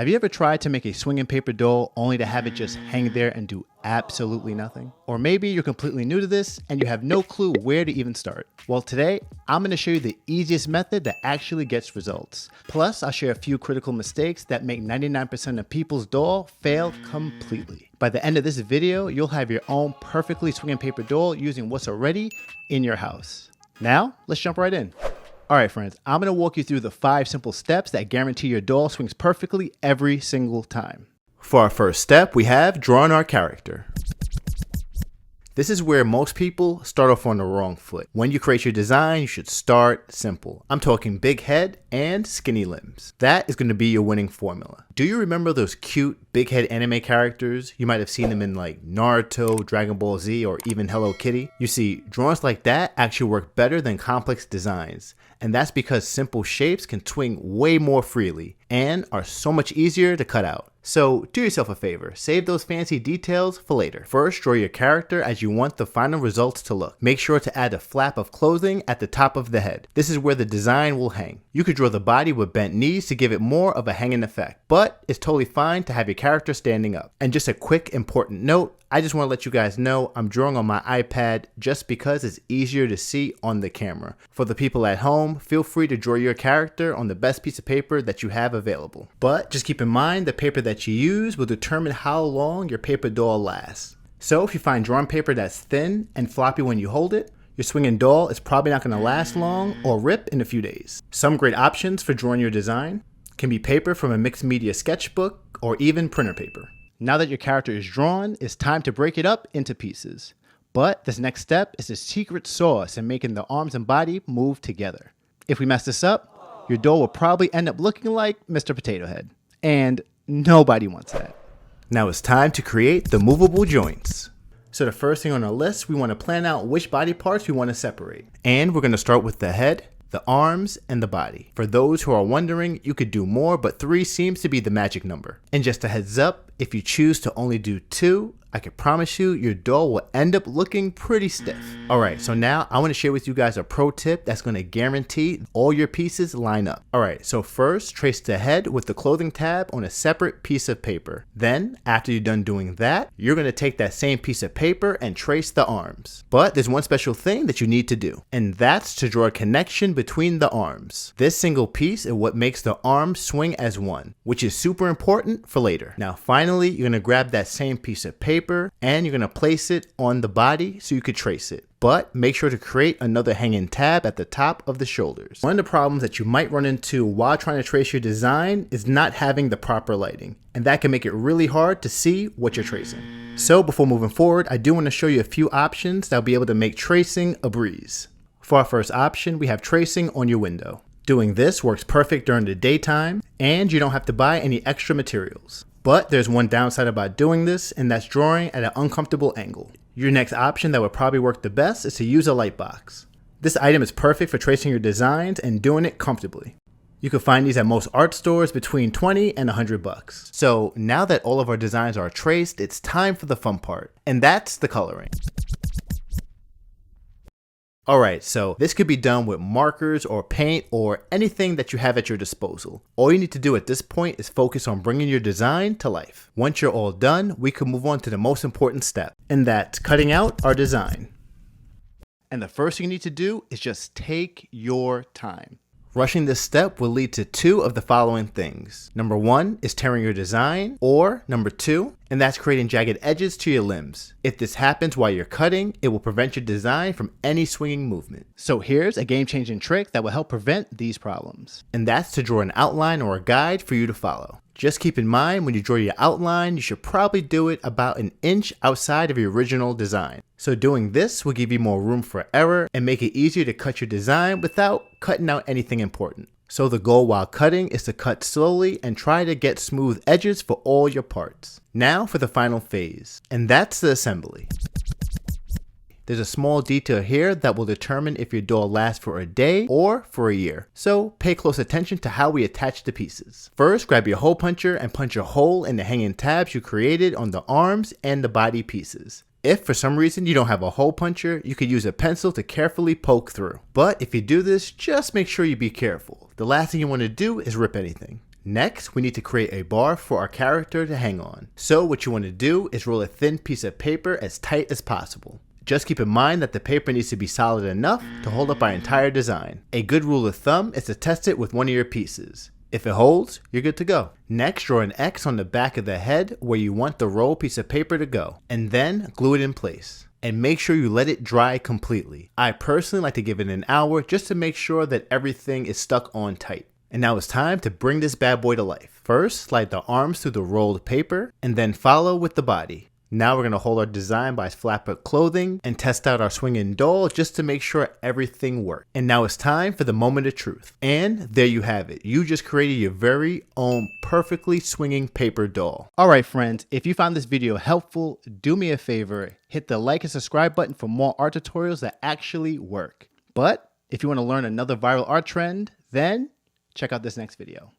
Have you ever tried to make a swinging paper doll only to have it just hang there and do absolutely nothing? Or maybe you're completely new to this and you have no clue where to even start. Well, today I'm going to show you the easiest method that actually gets results. Plus, I'll share a few critical mistakes that make 99% of people's doll fail completely. By the end of this video, you'll have your own perfectly swinging paper doll using what's already in your house. Now, let's jump right in. Alright friends, I'm going to walk you through the 5 simple steps that guarantee your doll swings perfectly every single time. For our first step, we have drawing our character. This is where most people start off on the wrong foot. When you create your design, you should start simple. I'm talking big head and skinny limbs. That is going to be your winning formula. Do you remember those cute big head anime characters? You might have seen them in like Naruto, Dragon Ball Z, or even Hello Kitty. You see, drawings like that actually work better than complex designs. And that's because simple shapes can swing way more freely and are so much easier to cut out. So do yourself a favor, save those fancy details for later. First, draw your character as you want the final results to look. Make sure to add a flap of clothing at the top of the head. This is where the design will hang. You could draw the body with bent knees to give it more of a hanging effect, but it's totally fine to have your character standing up. And just a quick important note, I just want to let you guys know I'm drawing on my iPad just because it's easier to see on the camera. For the people at home, feel free to draw your character on the best piece of paper that you have available. But just keep in mind the paper that you use will determine how long your paper doll lasts. So if you find drawing paper that's thin and floppy when you hold it, your swinging doll is probably not going to last long or rip in a few days. Some great options for drawing your design can be paper from a mixed media sketchbook or even printer paper. Now that your character is drawn, it's time to break it up into pieces. But this next step is the secret sauce in making the arms and body move together. If we mess this up, your doll will probably end up looking like Mr. Potato Head. And nobody wants that. Now it's time to create the movable joints. So the first thing on our list, we want to plan out which body parts we want to separate. And we're going to start with the head, the arms, and the body. For those who are wondering, you could do more, but 3 seems to be the magic number. And just a heads up, if you choose to only do 2, I can promise you your doll will end up looking pretty stiff. Alright, so now I want to share with you guys a pro tip that's going to guarantee all your pieces line up. Alright, so first trace the head with the clothing tab on a separate piece of paper. Then, after you're done doing that, you're going to take that same piece of paper and trace the arms. But there's one special thing that you need to do, and that's to draw a connection between the arms. This single piece is what makes the arms swing as one, which is super important for later. Now finally, you're going to grab that same piece of paper and you're going to place it on the body so you could trace it. But make sure to create another hanging tab at the top of the shoulders. One of the problems that you might run into while trying to trace your design is not having the proper lighting, and that can make it really hard to see what you're tracing. So before moving forward, I do want to show you a few options that will be able to make tracing a breeze. For our first option, we have tracing on your window. Doing this works perfect during the daytime, and you don't have to buy any extra materials. But there's one downside about doing this, and that's drawing at an uncomfortable angle. Your next option that would probably work the best is to use a light box. This item is perfect for tracing your designs and doing it comfortably. You can find these at most art stores between 20 and 100 bucks. So now that all of our designs are traced, it's time for the fun part, and that's the coloring. Alright, so this could be done with markers or paint or anything that you have at your disposal. All you need to do at this point is focus on bringing your design to life. Once you're all done, we can move on to the most important step, and that's cutting out our design. And the first thing you need to do is just take your time. Rushing this step will lead to 2 of the following things. Number 1 is tearing your design, or number 2, and that's creating jagged edges to your limbs. If this happens while you're cutting, it will prevent your design from any swinging movement. So here's a game-changing trick that will help prevent these problems. And that's to draw an outline or a guide for you to follow. Just keep in mind when you draw your outline, you should probably do it about an inch outside of your original design. So doing this will give you more room for error and make it easier to cut your design without cutting out anything important. So the goal while cutting is to cut slowly and try to get smooth edges for all your parts. Now for the final phase, and that's the assembly. There's a small detail here that will determine if your doll lasts for a day or for a year. So pay close attention to how we attach the pieces. First, grab your hole puncher and punch a hole in the hanging tabs you created on the arms and the body pieces. If for some reason you don't have a hole puncher, you could use a pencil to carefully poke through. But if you do this, just make sure you be careful. The last thing you want to do is rip anything. Next, we need to create a bar for our character to hang on. So what you want to do is roll a thin piece of paper as tight as possible. Just keep in mind that the paper needs to be solid enough to hold up our entire design. A good rule of thumb is to test it with one of your pieces. If it holds, you're good to go. Next, draw an X on the back of the head where you want the roll piece of paper to go, and then glue it in place. And make sure you let it dry completely. I personally like to give it an hour just to make sure that everything is stuck on tight. And now it's time to bring this bad boy to life. First, slide the arms through the rolled paper, and then follow with the body. Now we're going to hold our design by flat foot clothing and test out our swinging doll just to make sure everything works. And now it's time for the moment of truth. And there you have it. You just created your very own perfectly swinging paper doll. Alright friends, if you found this video helpful, do me a favor, hit the like and subscribe button for more art tutorials that actually work. But if you want to learn another viral art trend, then check out this next video.